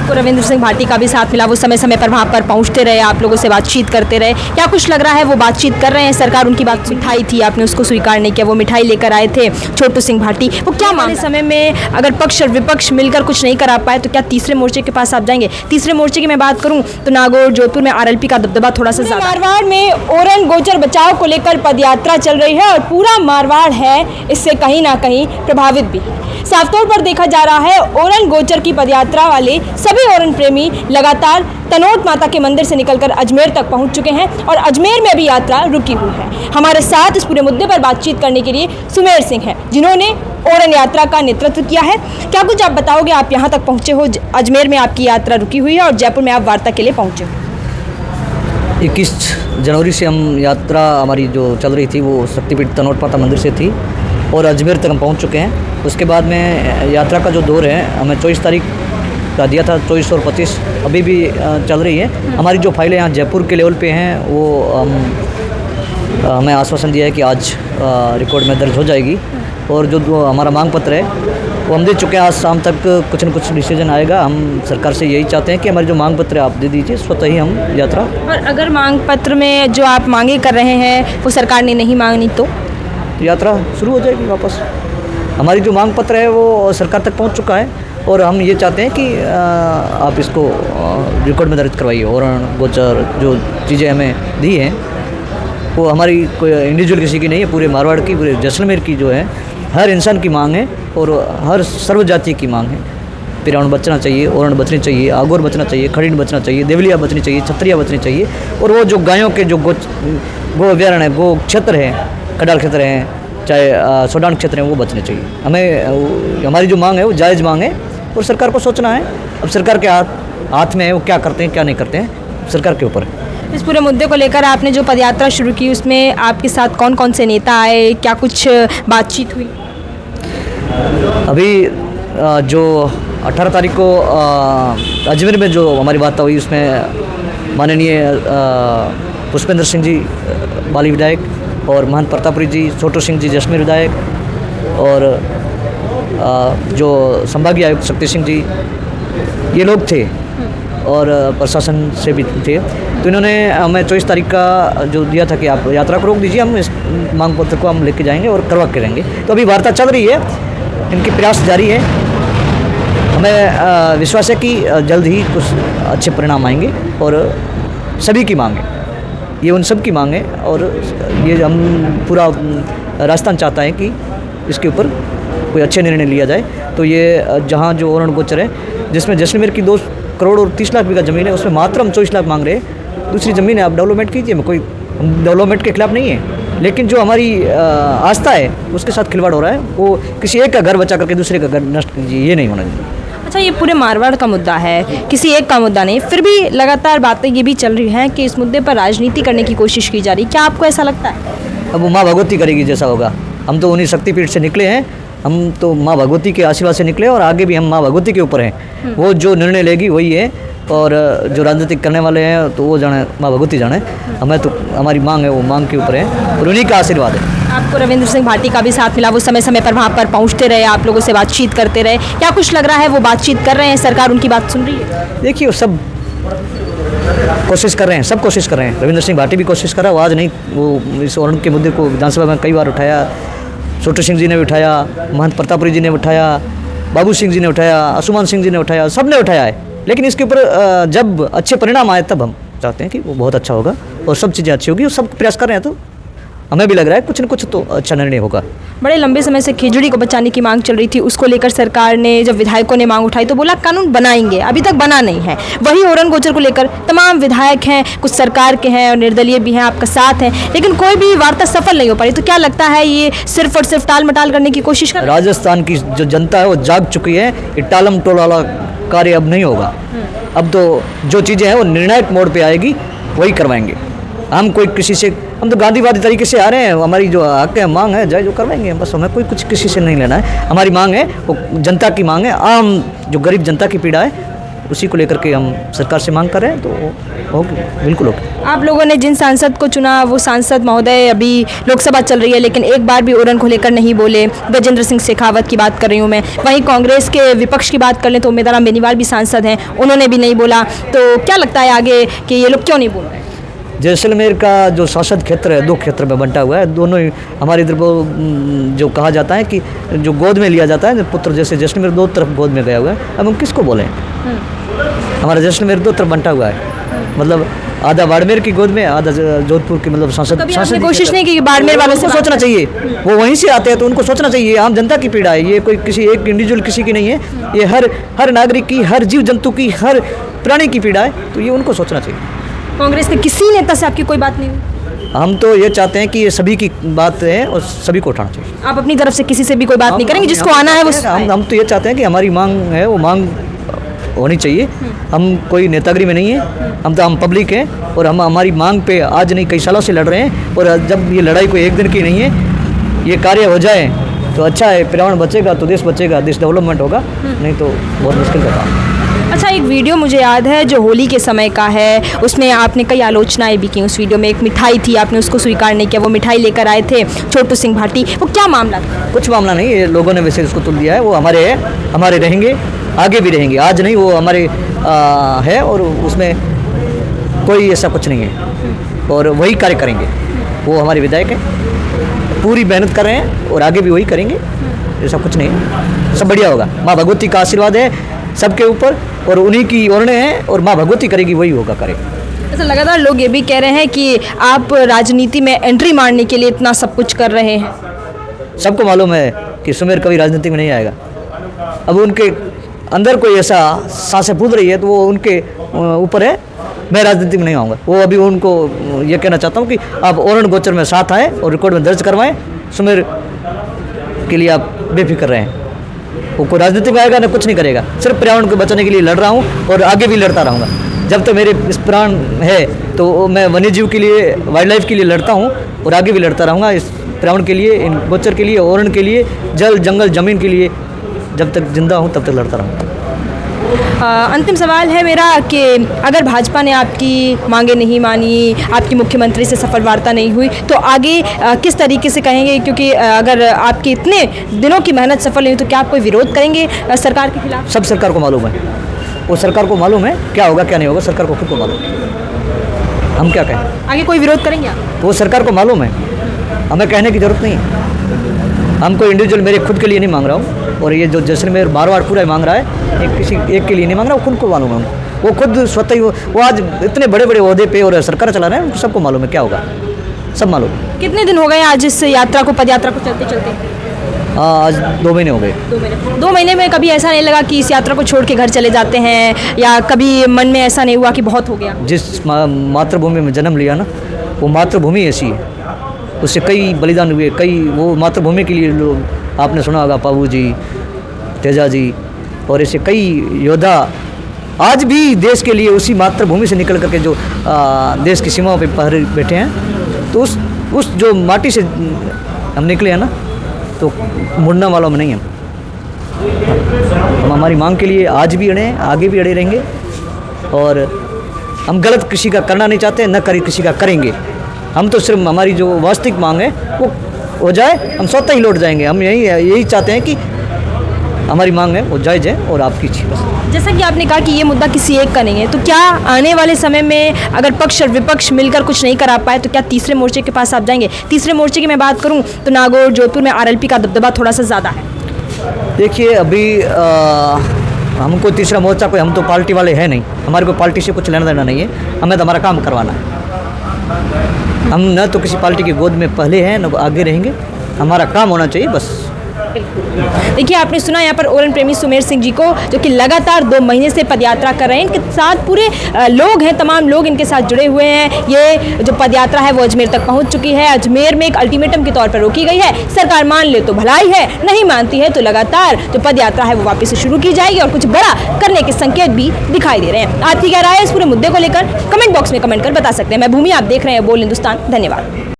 आपको रविंद्र सिंह भाटी का भी साथ मिला, वो समय समय पर वहाँ पर पहुँचते रहे, आप लोगों से बातचीत करते रहे, क्या कुछ लग रहा है वो बातचीत कर रहे हैं? सरकार उनकी बात मिठाई थी, आपने उसको स्वीकार नहीं किया, वो मिठाई लेकर आए थे छोटू सिंह भाटी, वो क्या मांगे समय में अगर पक्ष और विपक्ष मिलकर कुछ नहीं करा पाए तो क्या तीसरे मोर्चे के पास आप जाएंगे? तीसरे मोर्चे की मैं बात करूं तो नागौर जोधपुर में आरएलपी का दबदबा थोड़ा सा ज्यादा। मारवाड़ में ओरन गोचर बचाव को लेकर पदयात्रा चल रही है और पूरा मारवाड़ है इससे कहीं ना कहीं प्रभावित भी है। साफ तौर पर देखा जा रहा है ओरन गोचर की पदयात्रा वाले सभी ओरन प्रेमी लगातार तनोट माता के मंदिर से निकलकर अजमेर तक पहुंच चुके हैं और अजमेर में भी यात्रा रुकी हुई है। हमारे साथ इस पूरे मुद्दे पर बातचीत करने के लिए सुमेर सिंह हैं, जिन्होंने ओरन यात्रा का नेतृत्व किया है। क्या कुछ आप बताओगे? आप यहाँ तक पहुँचे हो, अजमेर में आपकी यात्रा रुकी हुई है और जयपुर में आप वार्ता के लिए पहुँचे हो। 21 जनवरी से हम यात्रा हमारी जो चल रही थी वो शक्तिपीठ तनोट माता मंदिर से थी और अजमेर तक हम पहुंच चुके हैं। उसके बाद में यात्रा का जो दौर है हमें 24 तारीख का दिया था, 24 और 25 अभी भी चल रही है। हमारी जो फाइलें यहाँ जयपुर के लेवल पे हैं वो हमें आश्वासन दिया है कि आज रिकॉर्ड में दर्ज हो जाएगी और जो हमारा मांग पत्र है वो हम दे चुके हैं। आज शाम तक कुछ न कुछ डिसीजन आएगा। हम सरकार से यही चाहते हैं कि हमारे जो मांग पत्र है आप दे दीजिए, स्वतः ही हम यात्रा। और अगर मांग पत्र में जो आप मांगे कर रहे हैं वो सरकार ने नहीं मांगनी तो यात्रा शुरू हो जाएगी वापस। हमारी जो मांग पत्र है वो सरकार तक पहुंच चुका है और हम ये चाहते हैं कि आप इसको रिकॉर्ड में दर्ज करवाइए। और गोचर जो चीज़ें हमें दी हैं वो हमारी कोई इंडिविजुअल किसी की नहीं है, पूरे मारवाड़ की, पूरे जैसलमेर की जो है हर इंसान की मांग है और हर सर्व जाति की मांग है। पिरावण बचना चाहिए, ओरण बचनी चाहिए, आगोर बचना चाहिए, खड़ीन बचना चाहिए, देवलिया बचनी चाहिए, छत्रिया बचनी चाहिए और वो जो गायों के जो गो अभ्यारण्य है, गो क्षेत्र है, कडाल क्षेत्र हैं, चाहे सोडान क्षेत्र हैं, वो बचने चाहिए। हमें हमारी जो मांग है वो जायज़ मांग है और सरकार को सोचना है। अब सरकार के हाथ में है वो क्या करते हैं क्या नहीं करते हैं, सरकार के ऊपर है। इस पूरे मुद्दे को लेकर आपने जो पदयात्रा शुरू की उसमें आपके साथ कौन कौन से नेता आए, क्या कुछ बातचीत हुई? अभी जो 18 तारीख को अजमेर में जो हमारी वार्ता हुई उसमें माननीय पुष्पेंद्र सिंह जी बाली विधायक और महंत प्रतापपुरी जी, छोटू सिंह जी जैसलमेर विधायक और जो संभागीय आयुक्त शक्ति सिंह जी, ये लोग थे और प्रशासन से भी थे। तो इन्होंने हमें 24 तारीख का जो दिया था कि आप यात्रा को रोक दीजिए, हम इस मांग पत्र को हम लेके जाएंगे और करवा के रहेंगे। तो अभी वार्ता चल रही है, इनके प्रयास जारी है। हमें विश्वास है कि जल्द ही कुछ अच्छे परिणाम आएंगे और सभी की मांग है, ये उन सब की मांग है और ये हम पूरा राजस्थान चाहता है कि इसके ऊपर कोई अच्छे निर्णय लिया जाए। तो ये जहाँ जो ओरण गोचर है जिसमें जैसलमेर की 2 करोड़ और 30 लाख बीघा ज़मीन है उसमें मात्र हम 24 लाख मांग रहे हैं। दूसरी ज़मीन है, आप डेवलपमेंट कीजिए, हम डेवलपमेंट के खिलाफ नहीं है, लेकिन जो हमारी आस्था है उसके साथ खिलवाड़ हो रहा है। वो किसी एक का घर बचा करके दूसरे का घर नष्ट कीजिए, ये नहीं होना चाहिए। अच्छा, ये पूरे मारवाड़ का मुद्दा है, किसी एक का मुद्दा नहीं, फिर भी लगातार बातें ये भी चल रही हैं कि इस मुद्दे पर राजनीति करने की कोशिश की जा रही है। क्या आपको ऐसा लगता है? अब वो माँ भगवती करेगी जैसा होगा। हम तो उन्हीं शक्तिपीठ से निकले हैं, हम तो माँ भगवती के आशीर्वाद से निकले और आगे भी हम माँ भगवती के ऊपर हैं। वो जो निर्णय लेगी वही है और जो राजनीतिक करने वाले हैं तो वो जाने, माँ भगवती जाने। हमें तो हमारी मांग है वो मांग के ऊपर है और उन्हीं का आशीर्वाद है। आपको रविंद्र सिंह भाटी का भी साथ मिला, वो समय समय पर वहाँ पर पहुँचते रहे, आप लोगों से बातचीत करते रहे, क्या कुछ लग रहा है वो बातचीत कर रहे हैं, सरकार उनकी बात सुन रही है? देखिए वो सब कोशिश कर रहे हैं, सब कोशिश कर रहे हैं। रविंद्र सिंह भाटी भी कोशिश कर रहा है, वो आज नहीं, वो इस ओरण के मुद्दे को विधानसभा में कई बार उठाया, छोटू सिंह जी ने भी उठाया, महंत प्रतापपुरी जी ने उठाया, बाबू सिंह जी ने उठाया, असुमान सिंह जी ने उठाया, सब ने उठाया है। लेकिन इसके ऊपर जब अच्छे परिणाम आए तब हम चाहते हैं कि वो बहुत अच्छा होगा और सब चीज़ें अच्छी होगी और सब प्रयास कर रहे हैं। तो हमें भी लग रहा है कुछ न कुछ तो अच्छा निर्णय होगा। बड़े लंबे समय से खिचड़ी को बचाने की मांग चल रही थी, उसको लेकर सरकार ने जब विधायकों ने मांग उठाई तो बोला कानून बनाएंगे, अभी तक बना नहीं है। वही ओरन गोचर को लेकर तमाम विधायक हैं, कुछ सरकार के हैं और निर्दलीय भी हैं, आपका साथ है, लेकिन कोई भी वार्ता सफल नहीं हो पाई। तो क्या लगता है ये सिर्फ और सिर्फ टाल मटाल करने की कोशिश कर? राजस्थान की जो जनता है वो जाग चुकी है, ये टालम टोल वाला कार्य अब नहीं होगा। अब तो जो चीज़ें हैं वो निर्णायक मोड़ पे आएगी, वही करवाएंगे। हम कोई किसी से, हम तो गांधीवादी तरीके से आ रहे हैं, हमारी जो हक है मांग है जाए जो करवाएंगे, बस हमें कोई कुछ किसी से नहीं लेना है। हमारी मांग है वो जनता की मांग है, आम जो गरीब जनता की पीड़ा है उसी को लेकर के हम सरकार से मांग कर रहे हैं, तो होगी, बिल्कुल होगी। आप लोगों ने जिन सांसद को चुना वो सांसद महोदय अभी लोकसभा चल रही है लेकिन एक बार भी ओरन को लेकर नहीं बोले। गजेंद्र सिंह शेखावत की बात कर रही हूँ मैं। वहीं कांग्रेस के विपक्ष की बात कर लें तो उम्मीदवार बेनीवाल भी सांसद हैं, उन्होंने भी नहीं बोला। तो क्या लगता है आगे कि ये लोग क्यों नहीं बोल रहे हैं? जैसलमेर का जो शासक क्षेत्र है 2 क्षेत्र में बंटा हुआ है। दोनों ही हमारे इधर वो जो कहा जाता है कि जो गोद में लिया जाता है पुत्र, जैसे जैसलमेर 2 तरफ गोद में गया हुआ है। अब हम किसको बोलें? हमारा जैसलमेर 2 तरफ बंटा हुआ है, मतलब आधा बाड़मेर की गोद में, आधा जोधपुर की, मतलब सांसद। कभी आपने कोशिश नहीं की कि बाड़मेर वालों से सोचना चाहिए, वो वहीं से आते हैं तो उनको सोचना चाहिए। आम जनता की पीड़ा है ये, कोई किसी एक इंडिविजुअल किसी की नहीं है, ये हर नागरिक की, हर जीव जंतु की, हर प्राणी की पीड़ा है, तो ये उनको सोचना चाहिए। कांग्रेस के किसी नेता से आपकी कोई बात नहीं हुई? हम तो ये चाहते हैं कि ये सभी की बात है और सभी को उठाना चाहिए। आप अपनी तरफ से किसी से भी कोई बात नहीं करेंगे? जिसको आना है वो हम तो ये चाहते हैं कि हमारी मांग है वो मांग होनी चाहिए। हम कोई नेतागिरी में नहीं है, हम पब्लिक हैं और हम हमारी मांग पे आज नहीं कई सालों से लड़ रहे हैं। और जब ये लड़ाई कोई एक दिन की नहीं है, ये कार्य हो जाए तो अच्छा है, पर्यावरण बचेगा तो देश बचेगा, देश डेवलपमेंट होगा, नहीं तो बहुत मुश्किल का काम। अच्छा, एक वीडियो मुझे याद है जो होली के समय का है, उसमें आपने कई आलोचनाएं भी की। उस वीडियो में एक मिठाई थी, आपने उसको स्वीकार नहीं किया। वो मिठाई लेकर आए थे छोटू सिंह भाटी, वो क्या मामला था? कुछ मामला नहीं, ये लोगों ने वैसे उसको तुल दिया है। वो हमारे रहेंगे, आगे भी रहेंगे, आज नहीं, वो हमारे है और उसमें कोई ऐसा कुछ नहीं है और वही कार्य करेंगे। वो हमारे विधायक हैं, पूरी मेहनत कर रहे हैं और आगे भी वही करेंगे, ऐसा कुछ नहीं है, सब बढ़िया होगा। माँ भगवती का आशीर्वाद है सबके ऊपर और उन्हीं की ओरने हैं और माँ भगवती करेगी, वही होगा, करेगा। ऐसा लगातार लोग ये भी कह रहे हैं कि आप राजनीति में एंट्री मारने के लिए इतना सब कुछ कर रहे हैं। सबको मालूम है कि सुमेर कभी राजनीति में नहीं आएगा। अब उनके अंदर कोई ऐसा सांसें फूल रही है तो वो उनके ऊपर है, मैं राजनीति में नहीं आऊँगा। वो अभी उनको ये कहना चाहता हूँ कि आप ओरण गोचर में साथ आएँ और रिकॉर्ड में दर्ज करवाएं। सुमेर के लिए आप बेफिक्र रहें, वो कोई राजनीति में आएगा ना, कुछ नहीं करेगा। सिर्फ पर्यावरण को बचाने के लिए लड़ रहा हूँ और आगे भी लड़ता रहूँगा। जब तक मेरे इस प्राण है तो मैं वन्य जीव के लिए, वाइल्ड लाइफ के लिए लड़ता हूँ और आगे भी लड़ता रहूँगा। इस पर्यावरण के लिए, इन गोचर के लिए, ओरण के लिए, जल जंगल जमीन के लिए, जब तक जिंदा हूँ तब तक लड़ता रहूँगा। अंतिम सवाल है मेरा कि अगर भाजपा ने आपकी मांगे नहीं मानी, आपकी मुख्यमंत्री से सफल वार्ता नहीं हुई, तो आगे किस तरीके से कहेंगे? क्योंकि अगर आपकी इतने दिनों की मेहनत सफल नहीं हुई तो क्या आप कोई विरोध करेंगे सरकार के खिलाफ? सब सरकार को मालूम है, वो सरकार को मालूम है क्या होगा क्या नहीं होगा, सरकार को खुद को मालूम है। हम क्या कहें? आगे कोई विरोध करेंगे आप? वो सरकार को मालूम है, हमें कहने की जरूरत नहीं है। हम कोई इंडिविजुअल मेरे खुद के लिए नहीं मांग रहा हूँ और ये जो जैसलमेर मारवाड़ पूरा मांग रहा है, किसी एक के लिए नहीं मांग रहा, वो खुद को मालूम है। वो खुद स्वतः ही वो आज इतने बड़े बड़े ओहदे पे और सरकार चला रहे हैं, उनको सबको मालूम है क्या होगा, सब मालूम है। कितने दिन हो गए आज इस यात्रा को, पद यात्रा को चलते चलते? आज 2 महीने हो गए। 2 महीने में कभी ऐसा नहीं लगा कि इस यात्रा को छोड़ के घर चले जाते हैं, या कभी मन में ऐसा नहीं हुआ कि बहुत हो गया? जिस मातृभूमि में जन्म लिया ना, वो मातृभूमि ऐसी है, उससे कई बलिदान हुए, कई वो मातृभूमि के लिए लोग, आपने सुना होगा पाबू जी, तेजा जी और ऐसे कई योद्धा आज भी देश के लिए उसी मातृभूमि से निकल करके जो देश की सीमाओं पे पहरे बैठे हैं। तो उस जो माटी से हम निकले हैं ना, तो मुड़ने वालों में नहीं हम हमारी मांग के लिए आज भी अड़े हैं, आगे भी अड़े रहेंगे और हम गलत किसी का करना नहीं चाहते, न करी किसी का करेंगे। हम तो सिर्फ हमारी जो वास्तविक मांग है वो हो जाए, हम स्वतः ही लौट जाएंगे। हम यही चाहते हैं कि हमारी मांग है वो जायज़ है और आपकी इच्छा बस। जैसा कि आपने कहा कि ये मुद्दा किसी एक का नहीं है, तो क्या आने वाले समय में अगर पक्ष और विपक्ष मिलकर कुछ नहीं करा पाए तो क्या तीसरे मोर्चे के पास आप जाएंगे? तीसरे मोर्चे की मैं बात करूं तो नागौर, जोधपुर में आरएलपी का दबदबा थोड़ा सा ज़्यादा है। देखिए अभी हमको तीसरा मोर्चा कोई, हम तो पार्टी वाले हैं नहीं, हमारे को पार्टी से कुछ लेना देना नहीं है, हमें तो हमारा काम करवाना है। हम न तो किसी पार्टी की गोद में पहले हैं न आगे रहेंगे, हमारा काम होना चाहिए बस। देखिए, आपने सुना यहाँ पर ओरन प्रेमी सुमेर सिंह जी को, जो कि लगातार 2 महीने से पदयात्रा कर रहे हैं। इनके साथ पूरे लोग हैं, तमाम लोग इनके साथ जुड़े हुए हैं। ये जो पदयात्रा है वो अजमेर तक पहुँच चुकी है। अजमेर में एक अल्टीमेटम के तौर पर रोकी गई है, सरकार मान ले तो भलाई है, नहीं मानती है तो लगातार जो पदयात्रा है वो वापस से शुरू की जाएगी और कुछ बड़ा करने के संकेत भी दिखाई दे रहे हैं। आपकी क्या राय है इस पूरे मुद्दे को लेकर? कमेंट बॉक्स में कमेंट कर बता सकते हैं। मैं भूमि, आप देख रहे हैं बोल हिंदुस्तान। धन्यवाद।